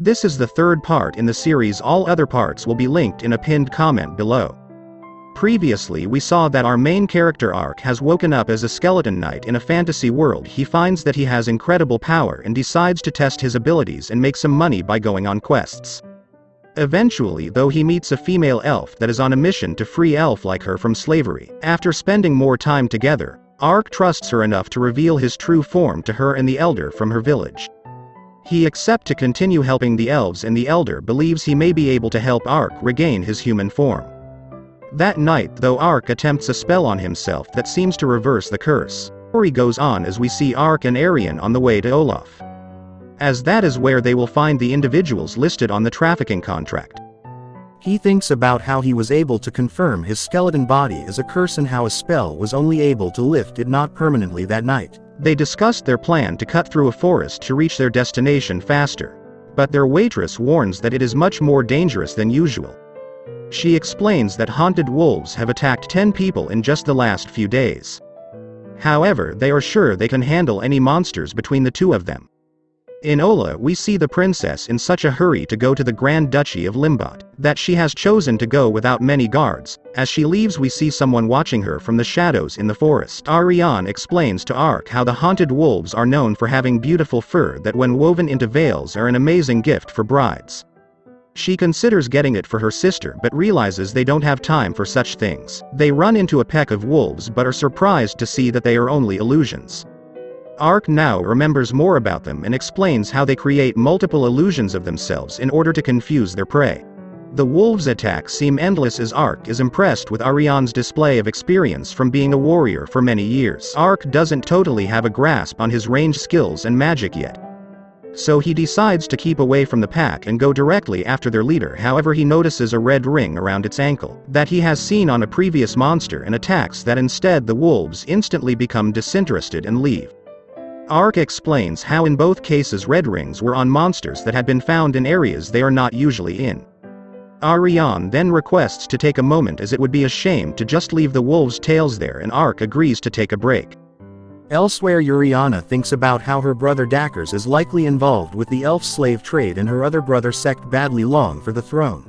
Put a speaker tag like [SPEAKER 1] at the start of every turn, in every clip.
[SPEAKER 1] This is the third part in the series. All other parts will be linked in a pinned comment below. Previously we saw that our main character Ark has woken up as a skeleton knight in a fantasy world. He finds that he has incredible power and decides to test his abilities and make some money by going on quests. Eventually though he meets a female elf that is on a mission to free elf like her from slavery. After spending more time together, Ark trusts her enough to reveal his true form to her and the elder from her village. He accepts to continue helping the elves, and the elder believes he may be able to help Ark regain his human form. That night though, Ark attempts a spell on himself that seems to reverse the curse. The story goes on as we see Ark and Arian on the way to Olaf, as that is where they will find the individuals listed on the trafficking contract. He thinks about how he was able to confirm his skeleton body as a curse and how a spell was only able to lift it not permanently that night. They discussed their plan to cut through a forest to reach their destination faster, but their waitress warns that it is much more dangerous than usual. She explains that haunted wolves have attacked 10 people in just the last few days. However, they are sure they can handle any monsters between the two of them. In Ola we see the princess in such a hurry to go to the Grand Duchy of Limbot, that she has chosen to go without many guards. As she leaves we see someone watching her from the shadows in the forest. Ariane explains to Ark how the haunted wolves are known for having beautiful fur that when woven into veils are an amazing gift for brides. She considers getting it for her sister but realizes they don't have time for such things. They run into a pack of wolves but are surprised to see that they are only illusions. Ark now remembers more about them and explains how they create multiple illusions of themselves in order to confuse their prey. The wolves' attacks seem endless as Ark is impressed with Ariane's display of experience from being a warrior for many years. Ark doesn't totally have a grasp on his range skills and magic yet, so he decides to keep away from the pack and go directly after their leader. However, he notices a red ring around its ankle that he has seen on a previous monster and attacks that. Instead the wolves instantly become disinterested and leave. Ark explains how in both cases red rings were on monsters that had been found in areas they are not usually in. Ariane then requests to take a moment as it would be a shame to just leave the wolves' tails there, and Ark agrees to take a break. Elsewhere Yuriana thinks about how her brother Dakars is likely involved with the elf slave trade and her other brother Sekt badly long for the throne.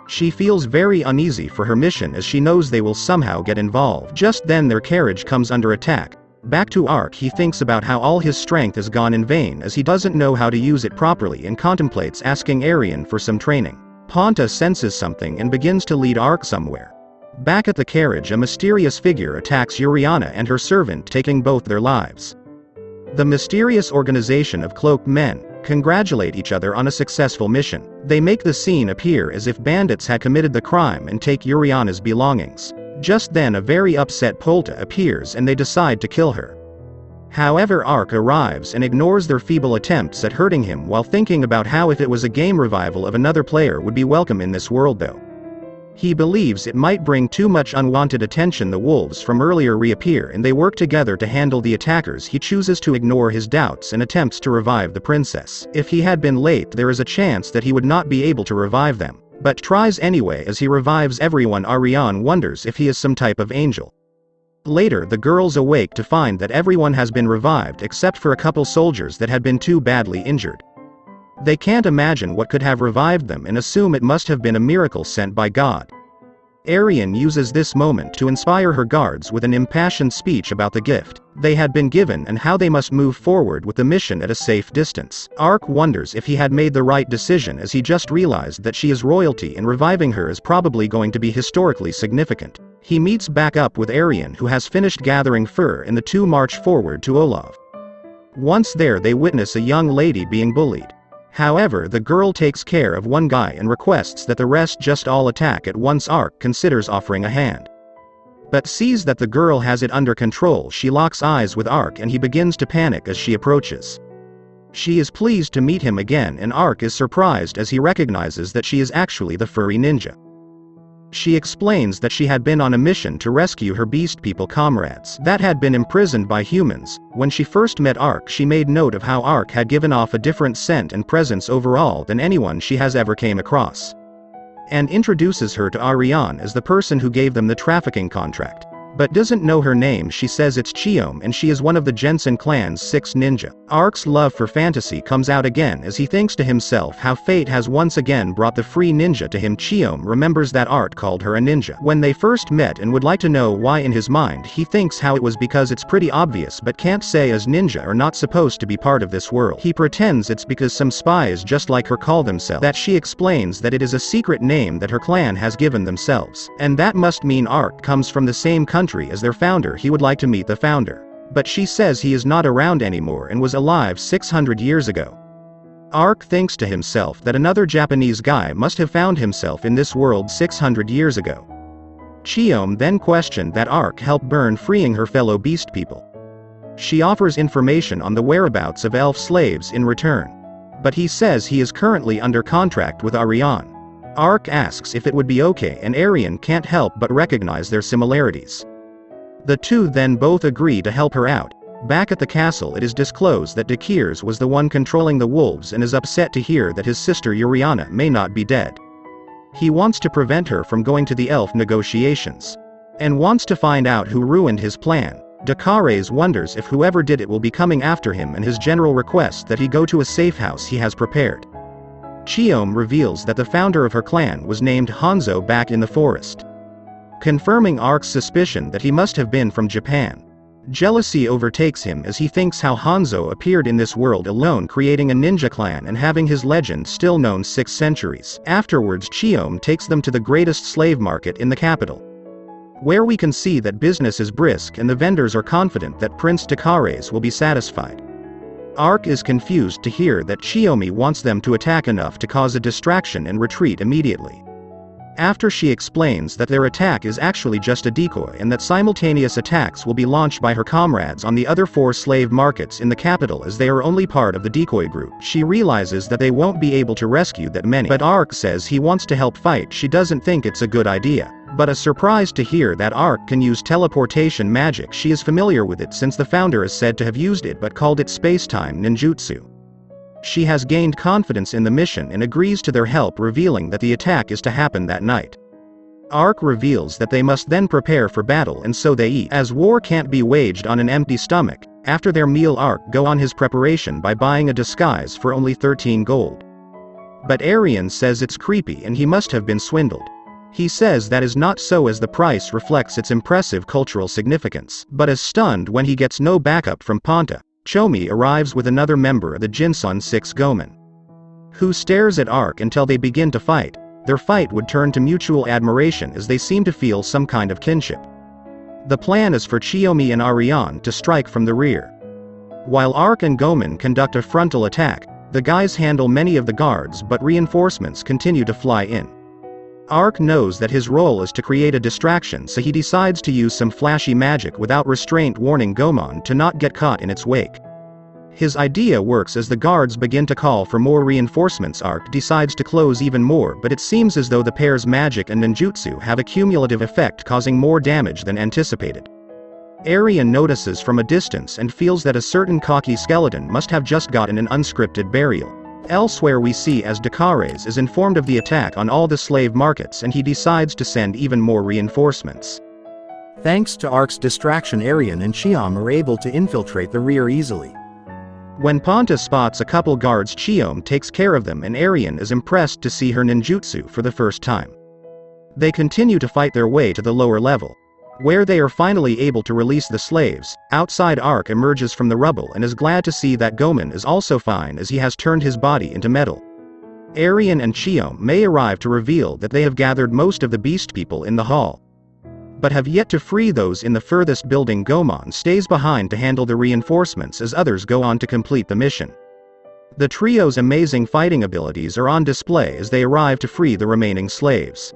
[SPEAKER 1] She feels very uneasy for her mission as she knows they will somehow get involved. Just then their carriage comes under attack. Back to Ark, he thinks about how all his strength has gone in vain as he doesn't know how to use it properly and contemplates asking Arian for some training. Ponta senses something and begins to lead Ark somewhere. Back at the carriage a mysterious figure attacks Yuriana and her servant, taking both their lives. The mysterious organization of cloaked men congratulate each other on a successful mission. They make the scene appear as if bandits had committed the crime and take Yuriana's belongings. Just then a very upset Polta appears and they decide to kill her. However, Ark arrives and ignores their feeble attempts at hurting him while thinking about how if it was a game revival of another player would be welcome in this world though. He believes it might bring too much unwanted attention. The wolves from earlier reappear and they work together to handle the attackers. He chooses to ignore his doubts and attempts to revive the princess. If he had been late there is a chance that he would not be able to revive them, but tries anyway as he revives everyone. Ariane wonders if he is some type of angel. Later the girls awake to find that everyone has been revived except for a couple soldiers that had been too badly injured. They can't imagine what could have revived them and assume it must have been a miracle sent by God. Arian uses this moment to inspire her guards with an impassioned speech about the gift they had been given and how they must move forward with the mission at a safe distance. Ark wonders if he had made the right decision as he just realized that she is royalty and reviving her is probably going to be historically significant. He meets back up with Arian who has finished gathering fur and the two march forward to Olaf. Once there they witness a young lady being bullied. However, the girl takes care of one guy and requests that the rest just all attack at once. Ark considers offering a hand, but sees that the girl has it under control. She locks eyes with Ark and he begins to panic as she approaches. She is pleased to meet him again and Ark is surprised as he recognizes that she is actually the furry ninja. She explains that she had been on a mission to rescue her beast people comrades that had been imprisoned by humans. When she first met Ark she made note of how Ark had given off a different scent and presence overall than anyone she has ever came across, and introduces her to Ariane as the person who gave them the trafficking contract. but doesn't know her name. She says it's Chiom and she is one of the Jensen clan's 6 ninja. Ark's love for fantasy comes out again as he thinks to himself how fate has once again brought the free ninja to him. Chiom remembers that Ark called her a ninja when they first met and would like to know why. In his mind he thinks how it was because it's pretty obvious but can't say, as ninja are not supposed to be part of this world. He pretends it's because some spies just like her call themselves that. She explains that it is a secret name that her clan has given themselves, and that must mean Ark comes from the same country as their founder. He would like to meet the founder, but she says he is not around anymore and was alive 600 years ago. Ark thinks to himself that another Japanese guy must have found himself in this world 600 years ago. Chiom then questioned that Ark helped burn, freeing her fellow beast people. She offers information on the whereabouts of elf slaves in return, but he says he is currently under contract with Ariane. Ark asks if it would be okay, and Ariane can't help but recognize their similarities. The two then both agree to help her out. Back at the castle, it is disclosed that Dekirs was the one controlling the wolves and is upset to hear that his sister Yuriana may not be dead. He wants to prevent her from going to the elf negotiations, and wants to find out who ruined his plan. Dekirs wonders if whoever did it will be coming after him, and his general requests that he go to a safe house he has prepared. Chiom reveals that the founder of her clan was named Hanzo back in the forest, confirming Ark's suspicion that he must have been from Japan. Jealousy overtakes him as he thinks how Hanzo appeared in this world alone, creating a ninja clan and having his legend still known 6 centuries. Afterwards, Chiom takes them to the greatest slave market in the capital, where we can see that business is brisk and the vendors are confident that Prince Dekirs will be satisfied. Ark is confused to hear that Chiyomi wants them to attack enough to cause a distraction and retreat immediately. After she explains that their attack is actually just a decoy and that simultaneous attacks will be launched by her comrades on the other 4 slave markets in the capital as they are only part of the decoy group, she realizes that they won't be able to rescue that many. But Ark says he wants to help fight. She doesn't think it's a good idea, but is surprised to hear that Ark can use teleportation magic. She is familiar with it since the founder is said to have used it but called it spacetime ninjutsu. She has gained confidence in the mission and agrees to their help, revealing that the attack is to happen that night. Ark reveals that they must then prepare for battle, and so they eat, as war can't be waged on an empty stomach. After their meal, Ark go on his preparation by buying a disguise for only 13 gold. But Ariane says it's creepy and he must have been swindled. He says that is not so, as the price reflects its impressive cultural significance, but is stunned when he gets no backup from Ponta. Chomi arrives with another member of the Jinsun 6 Gomen, who stares at Ark until they begin to fight. Their fight would turn to mutual admiration as they seem to feel some kind of kinship. The plan is for Chiyomi and Ariane to strike from the rear, while Ark and Gomen conduct a frontal attack. The guys handle many of the guards, but reinforcements continue to fly in. Ark knows that his role is to create a distraction, so he decides to use some flashy magic without restraint, warning Gomen to not get caught in its wake. His idea works as the guards begin to call for more reinforcements. Ark decides to close even more, but it seems as though the pair's magic and ninjutsu have a cumulative effect, causing more damage than anticipated. Ariane notices from a distance and feels that a certain cocky skeleton must have just gotten an unscripted burial. Elsewhere we see as Dekirs is informed of the attack on all the slave markets, and he decides to send even more reinforcements. Thanks to Ark's distraction, Ariane and Chiom are able to infiltrate the rear easily. When Ponta spots a couple guards, Chiom takes care of them and Ariane is impressed to see her ninjutsu for the first time. They continue to fight their way to the lower level, where they are finally able to release the slaves. Outside, Ark emerges from the rubble and is glad to see that Gomen is also fine, as he has turned his body into metal. Ariane and Chiom may arrive to reveal that they have gathered most of the beast people in the hall, but have yet to free those in the furthest building. Gomen stays behind to handle the reinforcements as others go on to complete the mission. The trio's amazing fighting abilities are on display as they arrive to free the remaining slaves.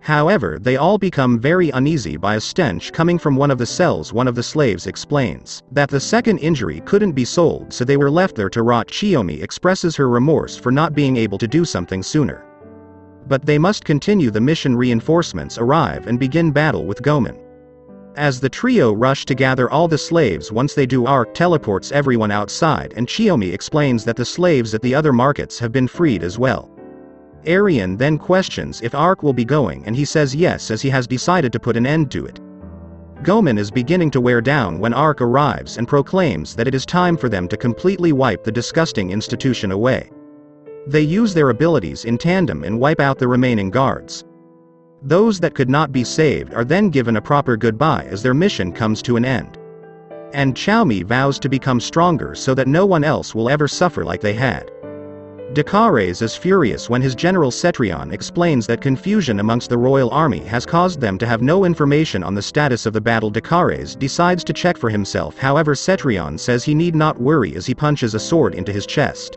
[SPEAKER 1] However, they all become very uneasy by a stench coming from one of the cells. One of the slaves explains that the second injury couldn't be sold, so they were left there to rot. Chiyomi expresses her remorse for not being able to do something sooner, but they must continue the mission. Reinforcements arrive and begin battle with Gomen. As the trio rush to gather all the slaves, once they do, Ark teleports everyone outside, and Chiyomi explains that the slaves at the other markets have been freed as well. Ariane then questions if Ark will be going, and he says yes, as he has decided to put an end to it. Gomen is beginning to wear down when Ark arrives and proclaims that it is time for them to completely wipe the disgusting institution away. They use their abilities in tandem and wipe out the remaining guards. Those that could not be saved are then given a proper goodbye as their mission comes to an end. And Xiaomi vows to become stronger so that no one else will ever suffer like they had. Dakares is furious when his general Cetrion explains that confusion amongst the royal army has caused them to have no information on the status of the battle. Dakares decides to check for himself, however Cetrion says he need not worry as he punches a sword into his chest.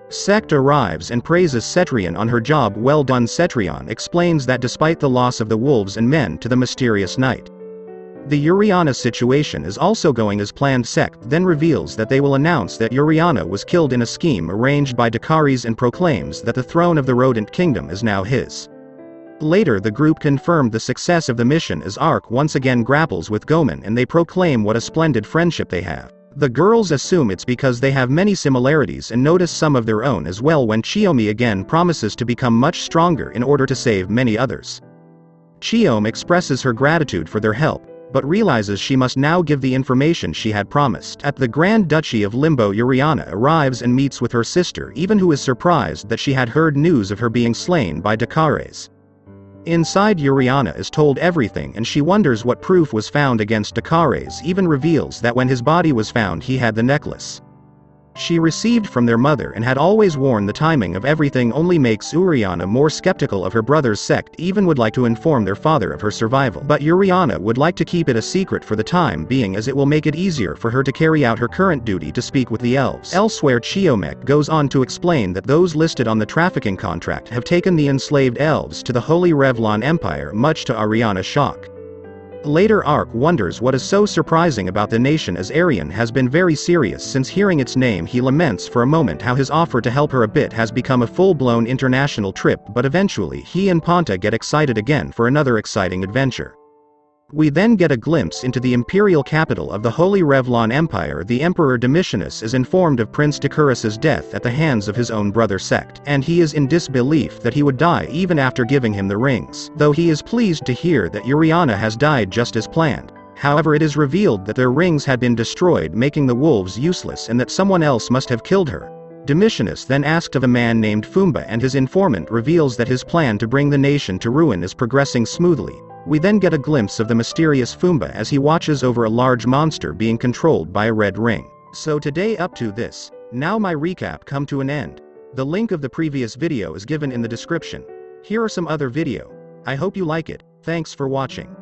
[SPEAKER 1] Sect arrives and praises Cetrion on her job well done. Cetrion explains that despite the loss of the wolves and men to the mysterious knight, the Uriana situation is also going as planned. Sect then reveals that they will announce that Uriana was killed in a scheme arranged by Dakares and proclaims that the throne of the rodent kingdom is now his. Later the group confirmed the success of the mission as Ark once again grapples with Gomen and they proclaim what a splendid friendship they have. The girls assume it's because they have many similarities and notice some of their own as well when Chiyomi again promises to become much stronger in order to save many others. Chiyomi expresses her gratitude for their help, but realizes she must now give the information she had promised. At the Grand Duchy of Limbo, Uriana arrives and meets with her sister, even who is surprised that she had heard news of her being slain by Dakares. Inside, Uriana is told everything and she wonders what proof was found against Dakares, even reveals that when his body was found he had the necklace she received from their mother and had always worn. The timing of everything only makes Uriana more skeptical of her brother's sect, even would like to inform their father of her survival. But Uriana would like to keep it a secret for the time being as it will make it easier for her to carry out her current duty to speak with the elves. Elsewhere, Chiyomek goes on to explain that those listed on the trafficking contract have taken the enslaved elves to the Holy Revlon Empire, much to Ariana's shock. Later, Ark wonders what is so surprising about the nation as Arian has been very serious since hearing its name. He laments for a moment how his offer to help her a bit has become a full-blown international trip, but eventually he and Ponta get excited again for another exciting adventure. We then get a glimpse into the imperial capital of the Holy Revlon Empire. The Emperor Domitianus is informed of Prince Dakaris' death at the hands of his own brother Sect, and he is in disbelief that he would die even after giving him the rings, though he is pleased to hear that Uriana has died just as planned. However, it is revealed that their rings had been destroyed, making the wolves useless, and that someone else must have killed her. Domitianus then asked of a man named Fumba, and his informant reveals that his plan to bring the nation to ruin is progressing smoothly. We then get a glimpse of the mysterious Fumba as he watches over a large monster being controlled by a red ring. So today up to this, now my recap come to an end. The link of the previous video is given in the description. Here are some other video. I hope you like it. Thanks for watching.